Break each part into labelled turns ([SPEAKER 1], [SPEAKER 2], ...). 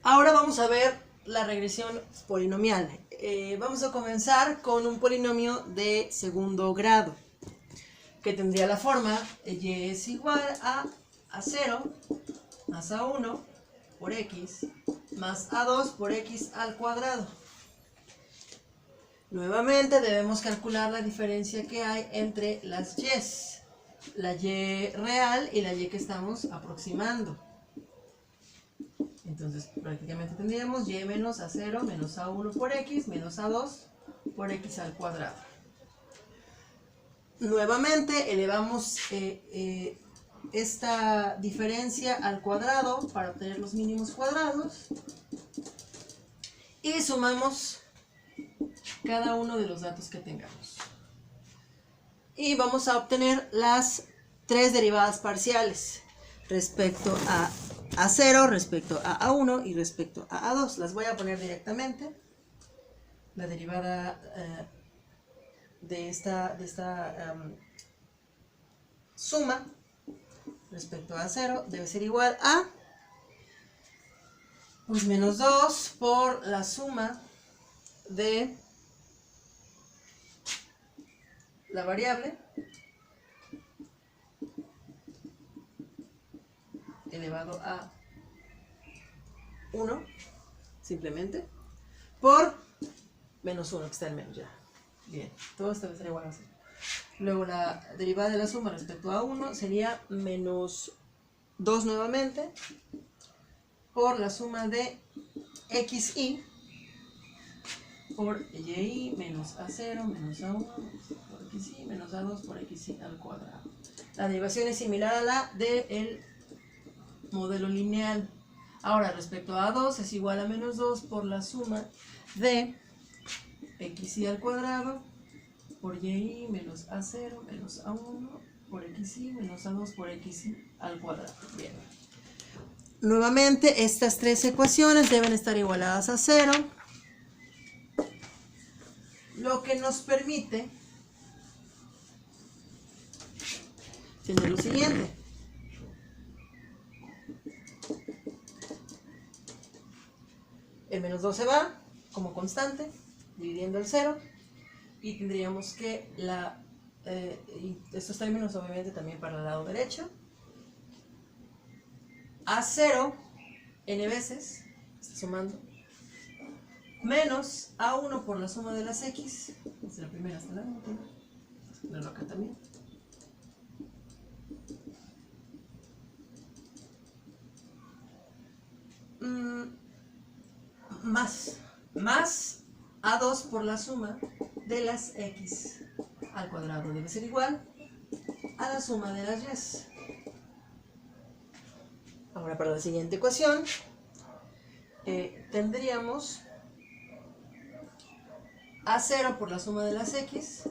[SPEAKER 1] Ahora vamos a ver la regresión polinomial. Vamos a comenzar con un polinomio de segundo grado, que tendría la forma y es igual a 0 más a1 por x más a2 por x al cuadrado. Nuevamente debemos calcular la diferencia que hay entre las y's, la y real y la y que estamos aproximando. Entonces prácticamente tendríamos y menos a0 menos a1 por x menos a2 por x al cuadrado. Nuevamente elevamos esta diferencia al cuadrado para obtener los mínimos cuadrados y sumamos cada uno de los datos que tengamos. Y vamos a obtener las tres derivadas parciales respecto a A0, respecto a A1 y respecto a A2. Las voy a poner directamente. La derivada de esta suma respecto a A0 debe ser igual a pues menos 2 por la suma de la variable elevado a 1, simplemente, por menos 1, que está el menos ya. Bien, todo esto debe ser igual a 0. Luego la derivada de la suma respecto a 1 sería menos 2 nuevamente, por la suma de xy por y menos a0 menos a1 por xy menos a2 por xy al cuadrado. La derivación es similar a la del modelo lineal. Ahora respecto a A2 es igual a menos 2 por la suma de xy al cuadrado por y menos a0 menos a1 por xy menos a2 por xy al cuadrado. Bien. Nuevamente estas tres ecuaciones deben estar igualadas a 0, lo que nos permite tener lo siguiente. El menos 2 se va como constante, dividiendo el 0, y tendríamos que y estos términos obviamente también para el lado derecho, A0 n veces, está sumando, menos A1 por la suma de las x, desde la primera hasta la última, vamos a ponerlo acá también, más A2 por la suma de las x al cuadrado debe ser igual a la suma de las y. Ahora para la siguiente ecuación tendríamos A0 por la suma de las x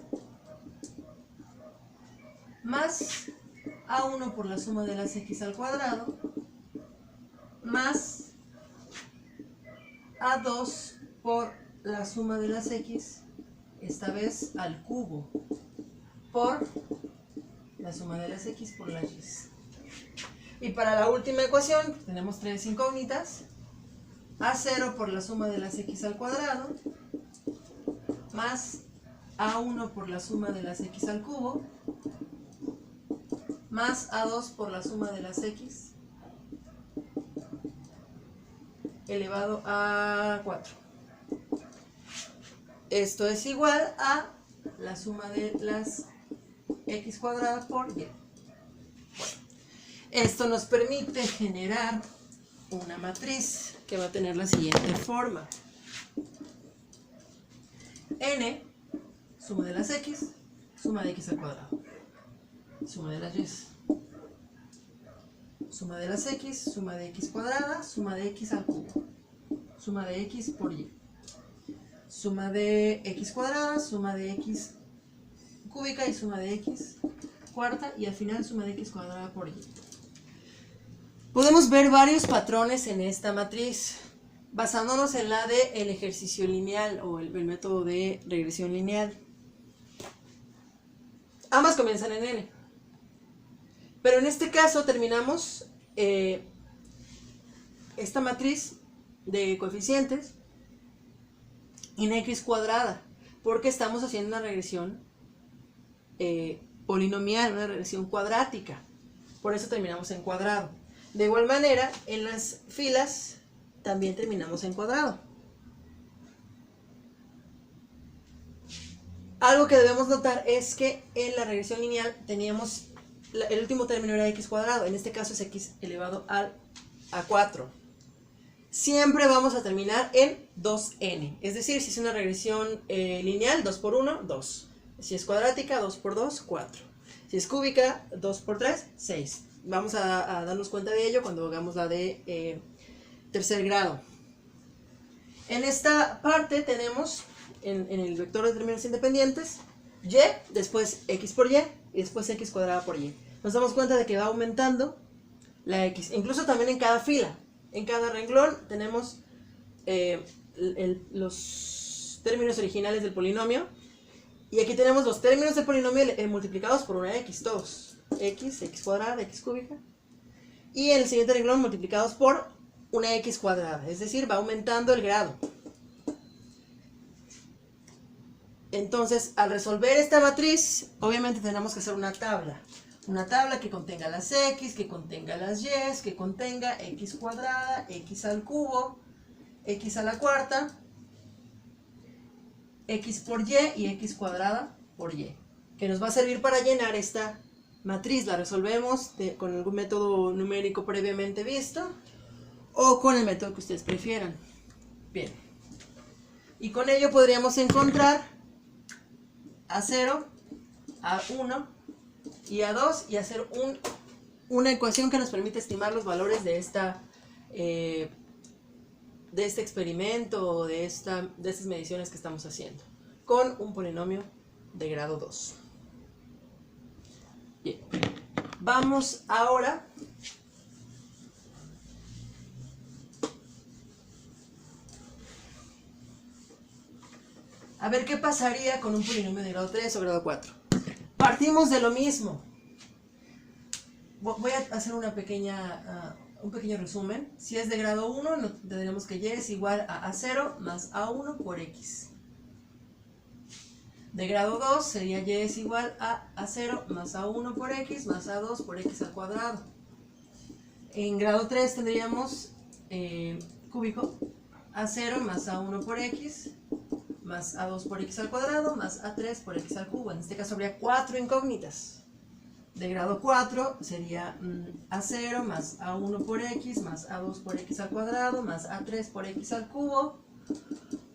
[SPEAKER 1] más A1 por la suma de las x al cuadrado más A2 por la suma de las x, esta vez al cubo, por la suma de las x por las y. Y para la última ecuación tenemos tres incógnitas. A0 por la suma de las x al cuadrado más A1 por la suma de las x al cubo más A2 por la suma de las x elevado a 4. Esto es igual a la suma de las x cuadrada por y. Bueno, esto nos permite generar una matriz que va a tener la siguiente forma. N, suma de las x, suma de x al cuadrado, suma de las y, suma de las x, suma de x cuadrada, suma de x al cubo, suma de x por y, suma de x cuadrada, suma de x cúbica y suma de x cuarta y al final suma de x cuadrada por y. Podemos ver varios patrones en esta matriz basándonos en la del ejercicio lineal o el método de regresión lineal. Ambas comienzan en n, pero en este caso terminamos esta matriz de coeficientes en x cuadrada, porque estamos haciendo una regresión polinomial, una regresión cuadrática. Por eso terminamos en cuadrado. De igual manera, en las filas también terminamos en cuadrado. Algo que debemos notar es que en la regresión lineal teníamos, el último término era x cuadrado, en este caso es x elevado a 4. Siempre vamos a terminar en 2n, es decir, si es una regresión lineal, 2 por 1, 2. Si es cuadrática, 2 por 2, 4. Si es cúbica, 2 por 3, 6. Vamos a darnos cuenta de ello cuando hagamos la de tercer grado. En esta parte tenemos, en el vector de términos independientes, y, después x por y, y después x cuadrada por y. Nos damos cuenta de que va aumentando la x, incluso también en cada fila. En cada renglón tenemos los términos originales del polinomio. Y aquí tenemos los términos del polinomio multiplicados por una x, todos. X cuadrada, x cúbica. Y en el siguiente renglón multiplicados por una x cuadrada. Es decir, va aumentando el grado. Entonces, al resolver esta matriz, obviamente tenemos que hacer una tabla. Una tabla que contenga las x, que contenga las y, que contenga x cuadrada, x al cubo, x a la cuarta, x por y x cuadrada por y, que nos va a servir para llenar esta matriz. La resolvemos con algún método numérico previamente visto o con el método que ustedes prefieran. Bien, y con ello podríamos encontrar A0, A1 y A2 y hacer una ecuación que nos permite estimar los valores de este experimento o de estas mediciones que estamos haciendo con un polinomio de grado 2. Bien, vamos ahora a ver qué pasaría con un polinomio de grado 3 o grado 4. Partimos de lo mismo. Voy a hacer un pequeño resumen. Si es de grado 1, tendremos que y es igual a A0 más A1 por x. De grado 2 sería y es igual a A0 más A1 por x más A2 por x al cuadrado. En grado 3 tendríamos cúbico A0 más A1 por x más A2 por x al cuadrado más A3 por x al cubo. En este caso habría 4 incógnitas. De grado 4 sería A0 más A1 por x más A2 por x al cuadrado más A3 por x al cubo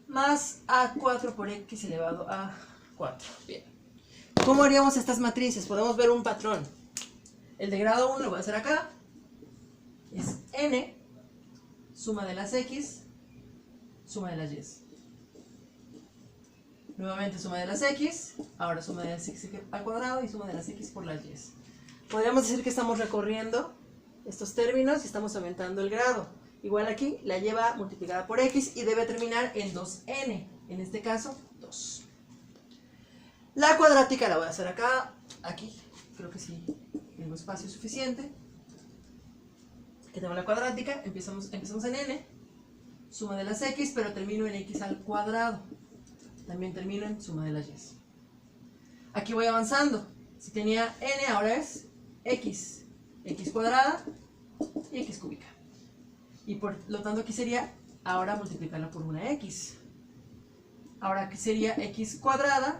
[SPEAKER 1] más A4 por x elevado a 4. Bien. ¿Cómo haríamos estas matrices? Podemos ver un patrón. El de grado 1 lo voy a hacer acá. Es n, suma de las x, suma de las y. Nuevamente suma de las x, ahora suma de las x al cuadrado y suma de las x por las y. Podríamos decir que estamos recorriendo estos términos y estamos aumentando el grado. Igual aquí la lleva multiplicada por x y debe terminar en 2n, en este caso 2. La cuadrática la voy a hacer acá, aquí, creo que sí, tengo espacio suficiente. Aquí tengo la cuadrática, empezamos en n, suma de las x, pero termino en x al cuadrado. También termino en suma de las y. Aquí voy avanzando. Si tenía n, ahora es x cuadrada y x cúbica. Y por lo tanto aquí sería, ahora multiplicarlo por una x. Ahora aquí sería x cuadrada,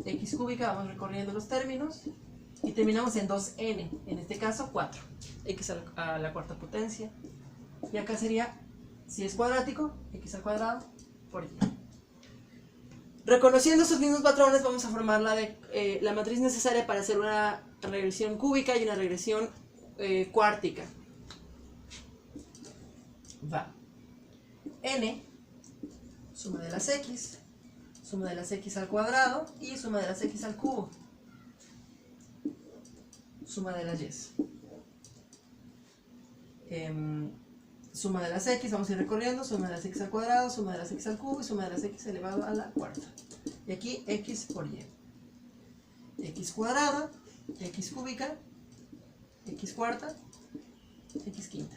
[SPEAKER 1] x cúbica, vamos recorriendo los términos. Y terminamos en 2n, en este caso 4. X a la cuarta potencia. Y acá sería, si es cuadrático, x al cuadrado por y. Reconociendo esos mismos patrones, vamos a formar la matriz necesaria para hacer una regresión cúbica y una regresión cuártica. Va. N, suma de las x al cuadrado y suma de las x al cubo. Suma de las y. Suma de las x, vamos a ir recorriendo, suma de las x al cuadrado, suma de las x al cubo y suma de las x elevado a la cuarta. Y aquí x por y. X cuadrada, x cúbica, x cuarta, x quinta,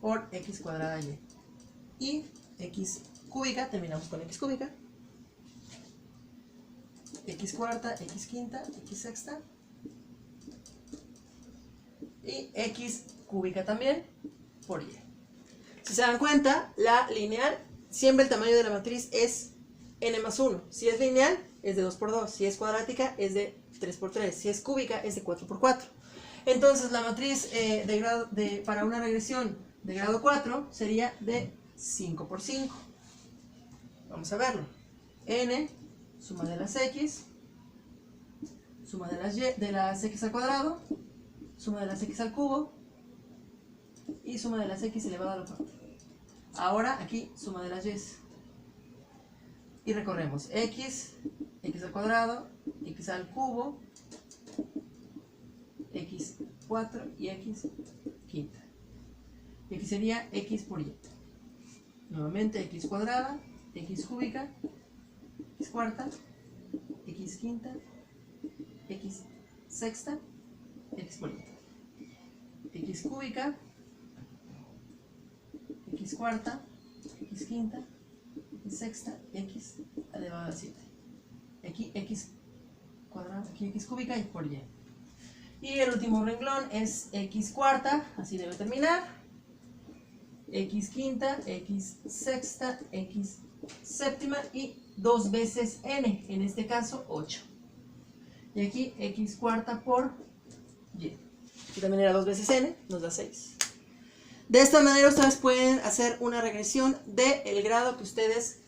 [SPEAKER 1] por x cuadrada y. y x cúbica, terminamos con x cúbica, x cuarta, x quinta, x sexta y x cúbica también por y. Si se dan cuenta, la lineal, siempre el tamaño de la matriz es n más 1. Si es lineal, es de 2 por 2. Si es cuadrática, es de 3 por 3. Si es cúbica, es de 4 por 4. Entonces, la matriz para una regresión de grado 4 sería de 5 por 5. Vamos a verlo. N, suma de las x, suma de las x al cuadrado, suma de las x al cubo y suma de las x elevado a la 4. Ahora aquí suma de las y. Y recorremos x al cuadrado, x al cubo, x4 y x quinta. Y aquí sería x por y. Nuevamente x cuadrada, x cúbica, x cuarta, x quinta, x sexta, x por y. X cúbica, x cuarta, x quinta, x sexta, x elevado a 7. Aquí x cuadrada, aquí x cúbica y por y. Y el último renglón es x cuarta, así debe terminar, x quinta, x sexta, x séptima y 2 veces n, en este caso 8. Y aquí x cuarta por y. Y también era 2 veces n, nos da 6. De esta manera ustedes pueden hacer una regresión del grado que ustedes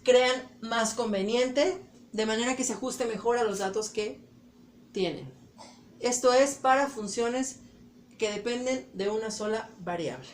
[SPEAKER 1] crean más conveniente, de manera que se ajuste mejor a los datos que tienen. Esto es para funciones que dependen de una sola variable.